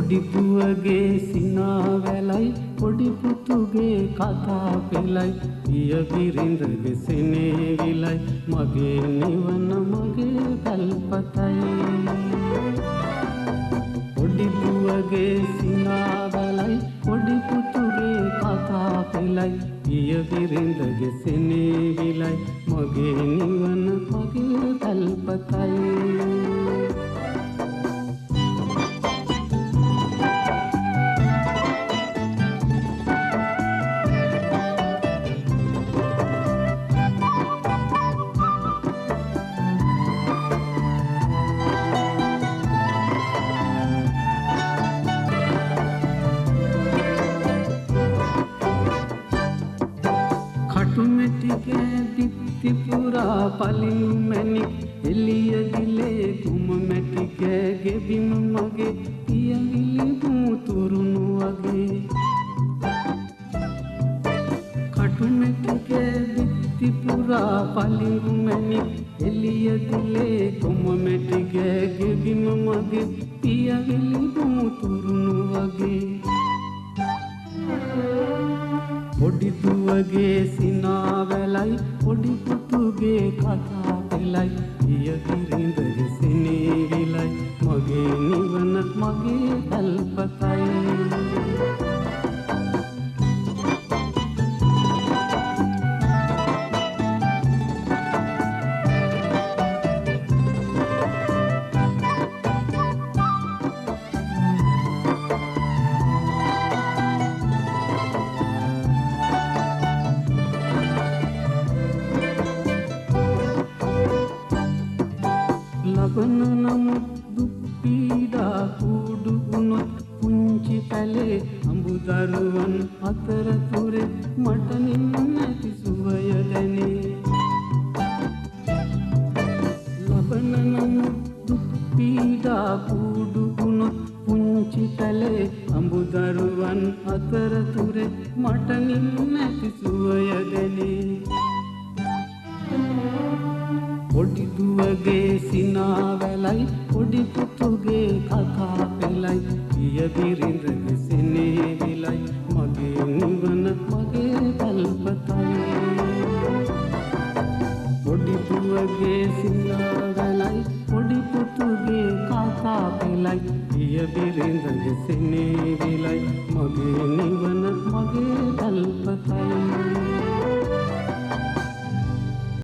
පොඩි දුවගේ සිනාවැලයි පොඩි පුතුගේ කතා පෙළයි පිය බිරිඳගේ සෙනෙවිලයි මගේ නිවන මගේ කල්පතයි පොඩි දුවගේ සිනාවැලයි පොඩි පුතුගේ කතා පෙළයි පිය බිරිඳගේ සෙනෙවිලයි මගේ නිවන මගේ කල්පතයි කටුමැටිගේ දිත්තිපුරා පලිනු මැණික් එළිය දිලේ කුම මැටිගේ ගෙබිම මගේ පියවිලි මුතුරුණු වගේ කටුමැටිගේ දිත්තිපුරා පලිනු මැණික් එළිය දිලේ කුම මැටිගේ ගෙබිම මගේ පියවිලි මුතුරුණු වගේ පොඩි දුවගේ සිනාවැලයි පොඩි පුතුගේ කතා පෙළයි පිය බිරිඳගේ සෙනෙවිලයි මගේ නිවන මගේ කල්පතයි ලබන නමුත් දුක් පීඩා කුඩු වුණොත් පුංචි පැලේ අඹුදරුවන් අතරතුරේ මට නින්නැති සුවය දැනේ ලබන නමුත් දුක් පීඩා කුඩු වුණොත් පුංචි පැලේ අඹුදරුවන් අතරතුරේ මට නින්නැති සුවය දැනේ පොඩි දුවගේ සිනාවැලයි පොඩි පුතුගේ කතා පෙළයි පිය බිරිඳගේ සෙනෙවිලයි මගේ නිවන මගේ කල්පතයි පොඩි දුවගේ සිනාවැලයි පොඩි පුතුගේ කතා පෙළයි පිය බිරිඳගේ සෙනෙවිලයි මගේ නිවන මගේ කල්පතයි